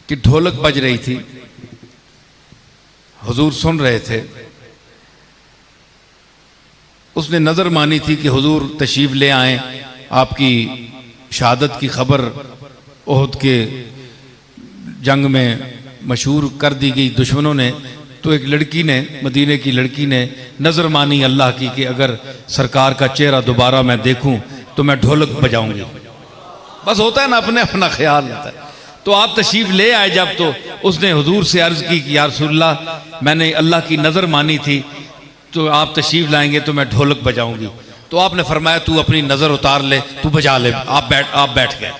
कि ढोलक बज रही थी, हुजूर सुन रहे थे। उसने नज़र मानी थी कि हुजूर तशरीफ ले आए, आपकी शहादत की खबर ओहद के जंग में मशहूर कर दी गई दुश्मनों ने। तो एक लड़की ने, मदीने की लड़की ने नज़र मानी अल्लाह की कि अगर सरकार का चेहरा दोबारा मैं देखूं तो मैं ढोलक बजाऊंगी। बस होता है ना, अपने अपना ख्याल होता है। तो आप तशरीफ ले आए जब, तो उसने हुजूर से अर्ज़ की कि या रसूलल्लाह, मैंने अल्लाह की नज़र मानी थी, तो आप तशरीफ लाएंगे तो मैं ढोलक बजाऊंगी। तो आपने फरमाया तू अपनी नज़र उतार ले, तू बजा ले, आप बैठ गए।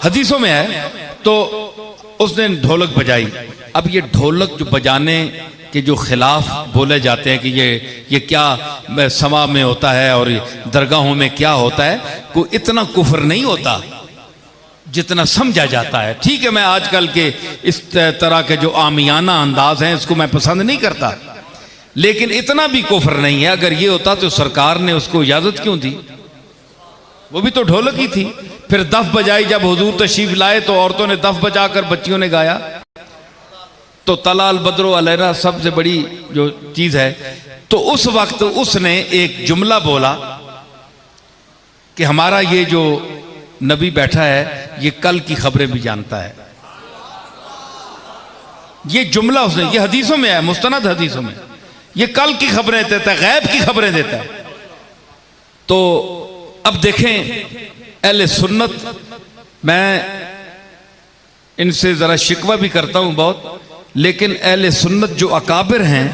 हदीसों में है। तो उसने ढोलक बजाई। अब ये ढोलक जो बजाने के जो खिलाफ बोले जाते हैं कि ये क्या समा में होता है और दरगाहों में क्या होता है, कोई इतना कुफ्र नहीं होता जितना समझा जाता है। ठीक है, मैं आजकल के इस तरह के जो आमियाना अंदाज हैं इसको मैं पसंद नहीं करता, लेकिन इतना भी कुफ्र नहीं है। अगर ये होता तो सरकार ने उसको इजाजत क्यों दी? वो भी तो ढोलक ही थी। फिर दफ बजाई, जब हुजूर तशरीफ लाए तो औरतों ने दफ बजाकर बच्चियों ने गाया। तो तलाल बदरो अलैना सबसे बड़ी जो चीज है। तो उस वक्त उसने एक जुमला बोला कि हमारा ये जो नबी बैठा है ये कल की खबरें भी जानता है। ये जुमला उसने, ये हदीसों में है, मुस्तनद हदीसों में, ये कल की खबरें देता है, गैब की खबरें देता है। तो अब देखें अहले सुन्नत, मैं इनसे जरा शिकवा भी करता हूं बहुत, लेकिन अहले सुन्नत जो अकाबिर हैं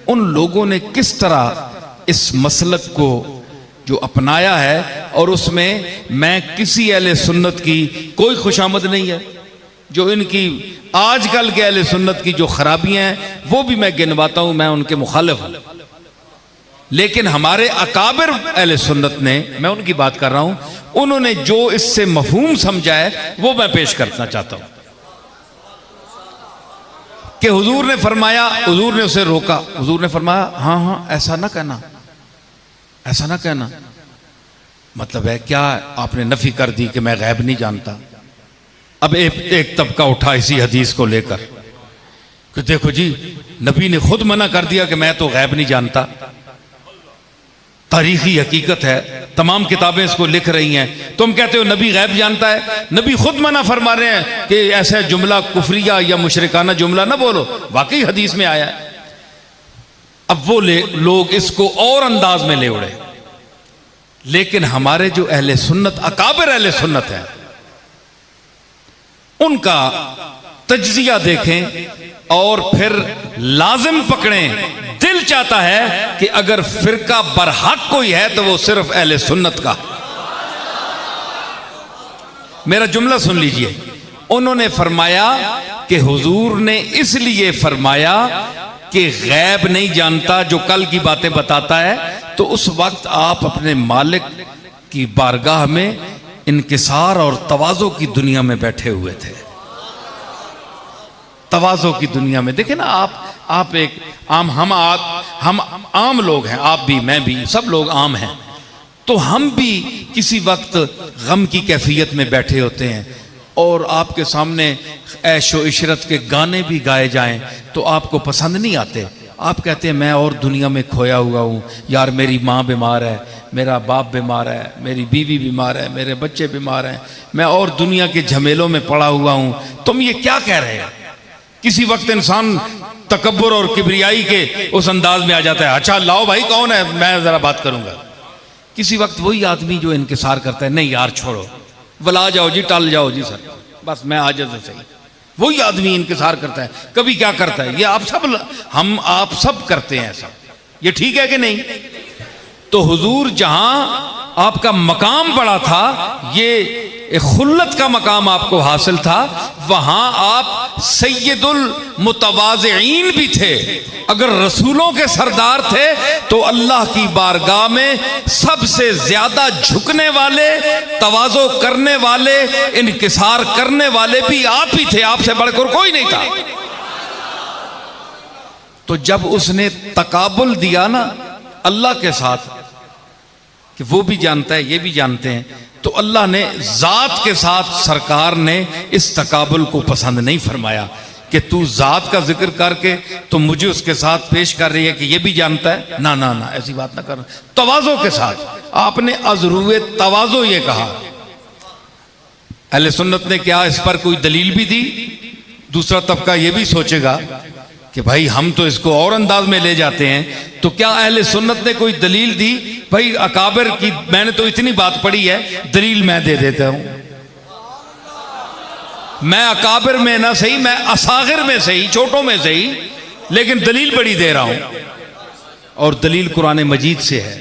उन लोगों ने किस तरह इस मसलक को जो अपनाया है, और उसमें मैं किसी अहले सुन्नत की कोई खुशामद नहीं है। जो इनकी आजकल के अहले सुन्नत की जो खराबियां हैं वो भी मैं गिनवाता हूं, मैं उनके मुखालिफ हूं। लेकिन हमारे अकाबिर अहले सुन्नत ने, मैं उनकी बात कर रहा हूं, उन्होंने जो इससे मफहूम समझा है वो मैं पेश करना चाहता हूं। कि हुजूर ने फरमाया, हुजूर ने उसे रोका, हुजूर ने फरमाया हाँ हाँ ऐसा ना कहना, ऐसा ना कहना। मतलब है क्या? आपने नफी कर दी कि मैं गैब नहीं जानता। अब एक तबका उठा इसी हदीस को लेकर कि देखो जी, नबी ने खुद मना कर दिया कि मैं तो गैब नहीं जानता। तारीखी हकीकत है, तमाम किताबें इसको लिख रही हैं। तुम कहते हो नबी गैब जानता है, नबी खुद मना फरमा रहे हैं कि ऐसा जुमला कुफरिया या मुशरिकाना जुमला ना बोलो, वाकई हदीस में आया है। अब वो लोग इसको और अंदाज में ले उड़े। लेकिन हमारे जो अहले सुन्नत, अकाबिर अहले सुन्नत है, उनका तज्जिया देखें और फिर लाजिम पकड़ें। दिल चाहता है कि अगर फिरका बरहक कोई है तो वो सिर्फ अहले सुन्नत का। मेरा जुमला सुन लीजिए। उन्होंने फरमाया कि हुजूर ने इसलिए फरमाया कि गैब नहीं जानता, जो कल की बातें बताता है, तो उस वक्त आप अपने मालिक की बारगाह में इनकिसार और तवाज़ो की दुनिया में बैठे हुए थे। तवाज़ो की दुनिया में देखें ना, आप एक आम, हम आम लोग हैं, आप भी, मैं भी, सब लोग आम हैं। तो हम भी किसी वक्त गम की कैफियत में बैठे होते हैं और आपके सामने ऐशो इशरत के गाने भी गाए जाएं तो आपको पसंद नहीं आते। आप कहते हैं मैं और दुनिया में खोया हुआ हूँ यार, मेरी माँ बीमार है, मेरा बाप बीमार है, मेरी बीवी बीमार है, मेरे बच्चे बीमार हैं, मैं और दुनिया के झमेलों में पड़ा हुआ हूँ। तुम ये क्या कह रहे हो? किसी वक्त इंसान तकब्बुर और किबरियाई के उस अंदाज में आ जाता है, अच्छा लाओ भाई कौन है, मैं जरा बात करूंगा। किसी वक्त वही आदमी जो इनकिसार करता है, नहीं यार छोड़ो, बुला जाओ जी, टाल जाओ जी सर, बस मैं आज तो सही। वही आदमी इनकिसार करता है। कभी क्या करता है, ये आप सब करते हैं ऐसा। ये ठीक है कि नहीं? तो हुजूर जहां आपका मकाम बड़ा था, ये खुल्लत का मकाम आपको हासिल था, वहां आप सैयदुल मुतवाज़िईन भी थे। अगर रसूलों के सरदार थे तो अल्लाह की बारगाह में सबसे ज्यादा झुकने वाले, तवाज़ो करने वाले, इनकिसार करने वाले भी आप ही थे, आपसे बढ़कर कोई नहीं था। तो जब उसने तकाबुल दिया ना अल्लाह के साथ कि वो भी जानता है, ये भी जानते हैं, तो अल्लाह ने ज़ात के साथ सरकार ने इस तकाबुल को पसंद नहीं फरमाया कि तू ज़ात का जिक्र करके तो मुझे उसके साथ पेश कर रही है कि ये भी जानता है। ना ना ना, ऐसी बात ना करना। तवाज़ो के साथ आपने अज़रुए तवाज़ो ये कहा। अहले सुन्नत ने क्या इस पर कोई दलील भी दी? दूसरा तबका ये भी सोचेगा कि भाई हम तो इसको और अंदाज में ले जाते हैं, तो क्या अहले सुन्नत ने कोई दलील दी? भाई अकाबिर की मैंने तो इतनी बात पढ़ी है, दलील मैं दे देता हूं। मैं अकाबिर में ना सही, मैं असागिर में सही, छोटों में सही, लेकिन दलील बड़ी दे रहा हूं, और दलील कुरान मजीद से है।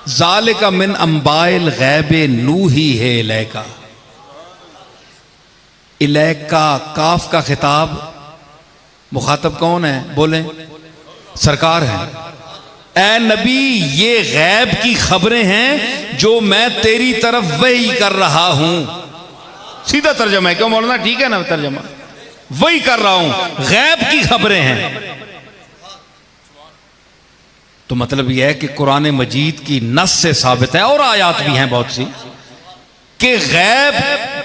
ज़ालिका मिन अंबाइल गैबे नूही है इलैका। इलैका काफ का खिताब, मुखातब कौन है? बोले सरकार है। ए नबी, ये गैब की खबरें हैं जो मैं तेरी तरफ वही कर रहा हूं। सीधा तर्जमा है, क्यों मौलाना? ठीक है ना तर्जमा, वही कर रहा हूं, गैब की खबरें हैं। तो मतलब यह है कि कुरान मजीद की नस से साबित है, और आयात भी हैं बहुत सी, कि गैब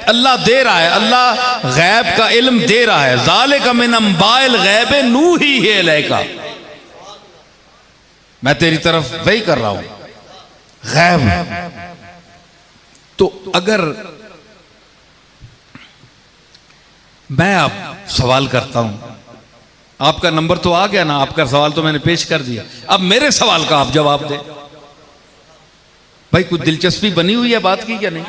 अल्लाह दे रहा है, अल्लाह गैब का इल्म दे रहा है। ज़ालिका मिन अंबाइल गैबे नूही है इलैका, मैं तेरी तरफ वही कर रहा हूं, गैब। तो अगर मैं आप सवाल करता हूं, आपका नंबर तो आ गया ना, आपका सवाल तो मैंने पेश कर दिया, अब मेरे सवाल का आप जवाब दें। भाई कुछ दिलचस्पी बनी हुई है बात की क्या नहीं?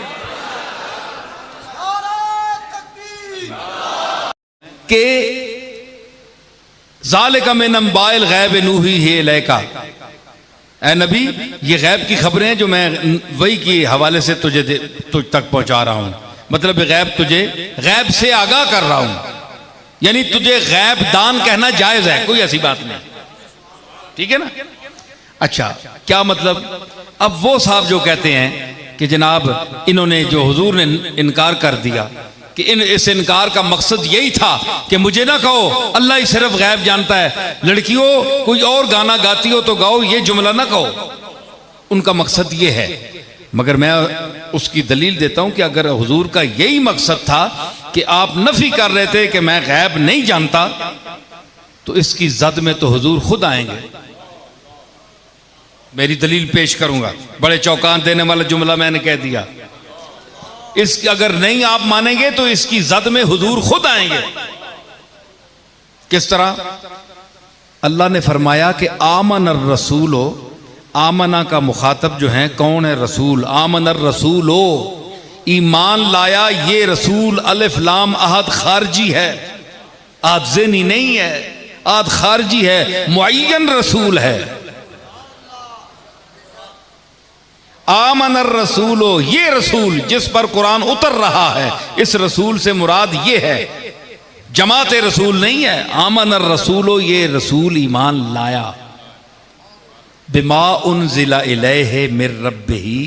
के ज़ालिका मिन अंबाइल गैब नूही है इलैका। ऐ नबी, ये गैब की खबरें हैं जो मैं वही के हवाले से तुझ तक पहुंचा रहा हूं। मतलब गैब, तुझे गैब से आगाह कर रहा हूं, यानी तुझे गैब दान कहना जायज है, कोई ऐसी बात नहीं। ठीक है ना? अच्छा, क्या मतलब? अब वो साहब जो कहते हैं कि जनाब इन्होंने जो हुजूर ने इनकार कर दिया, कि इस इनकार का मकसद यही था कि मुझे ना कहो अल्लाह ही सिर्फ गैब जानता है, लड़कियों कोई और गाना गाती हो तो गाओ, ये जुमला ना कहो। उनका मकसद ये है। मगर मैं उसकी दलील देता हूं कि अगर हुजूर का यही मकसद था कि आप नफी कर रहे थे कि मैं गैब नहीं जानता, तो इसकी जद में तो हुजूर खुद आएंगे। मेरी दलील पेश करूंगा, बड़े चौंकान देने वाला जुमला मैंने कह दिया। इसकी अगर नहीं आप मानेंगे तो इसकी जद में हुजूर खुद आएंगे। किस तरह? अल्लाह ने फरमाया कि आमन रसूलो, आमना का मुखातब जो है कौन है? रसूल। आमन रसूलो, ईमान लाया ये रसूल, अलिफ लाम अहद खारजी है, आद ज़ेनी नहीं है, आद खारजी है, मुअय्यन रसूल है। आमन रसूलो, ये रसूल जिस पर कुरान उतर रहा है, इस रसूल से मुराद ये है, जमात रसूल नहीं है। आमन रसूलो, ये रसूल ईमान लाया, बिमा उनजिला इलैहि मिर रब्बिही,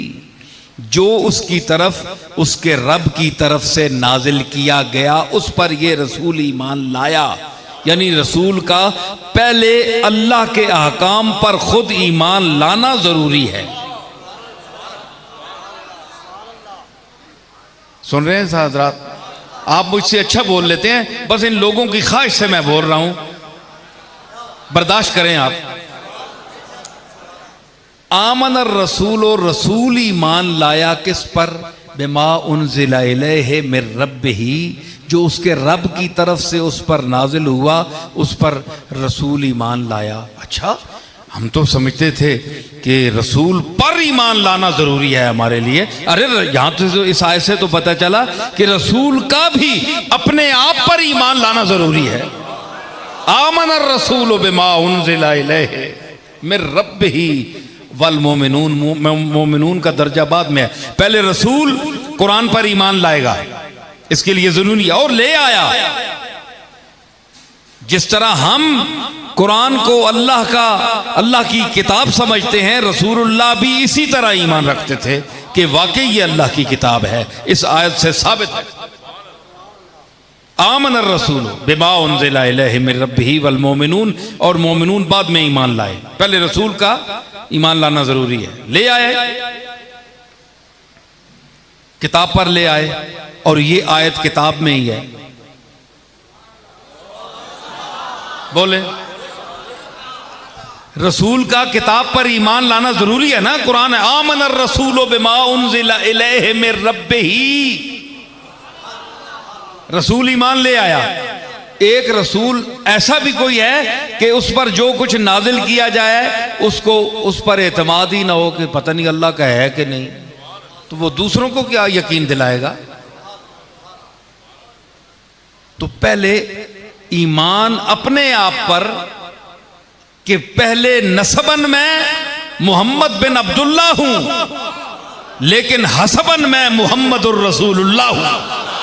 जो उसकी तरफ उसके रब की तरफ से नाजिल किया गया उस पर ये रसूल ईमान लाया। यानी रसूल का पहले अल्लाह के अहकाम पर खुद ईमान लाना जरूरी है। सुन रहे हैं हज़रात? आप मुझसे अच्छा बोल लेते हैं, बस इन लोगों की ख्वाहिश से मैं बोल रहा हूं, बर्दाश्त करें आप। आमन रसूल, और रसूल ईमान लाया किस पर? बिमा उनजिला इलैहि मिर रब्बिही, जो उसके रब की तरफ से उस पर नाजिल हुआ, उस पर रसूल ईमान लाया। अच्छा, हम तो समझते थे कि रसूल पर ईमान लाना जरूरी है हमारे लिए। अरे यहां तो इस आयत से तो पता चला कि रसूल का भी अपने आप पर ईमान लाना जरूरी है। आमन रसूल बिमा उनजिला इलैहि मिर रब्बिही वल मोमिनून, मोमिनून का दर्जा बाद में है, पहले रसूल कुरान पर ईमान लाएगा, इसके लिए जरूरी है, और ले आया। जिस तरह हम कुरान को अल्लाह की किताब समझते हैं, रसूलुल्लाह भी इसी तरह ईमान रखते थे कि वाकई ये अल्लाह की किताब है। इस आयत से साबित है। आमन रसूल बिमा उन्ज़िला इलैहि मिन रब्बिही वल मोमिनून, और मोमिनून बाद में ईमान लाए, पहले रसूल का ईमान लाना जरूरी है। ले आए, किताब पर ले आए, और ये आयत किताब में ही है। बोले रसूल का किताब पर ईमान लाना जरूरी है ना। कुरान है आमन रसूल बिमा उन्ज़िला इलैहि मिन रब्बिही, रसूल ईमान ले आया। एक रसूल ऐसा भी कोई है कि उस पर जो कुछ नाजिल किया जाए उसको उस पर एतमाद ही ना हो कि पता नहीं अल्लाह का है कि नहीं, तो वो दूसरों को क्या यकीन दिलाएगा। तो पहले ईमान अपने आप पर कि पहले नसबन मैं मोहम्मद बिन अब्दुल्ला हूं, लेकिन हसबन मैं मुहम्मदुर रसूलुल्लाह हूं।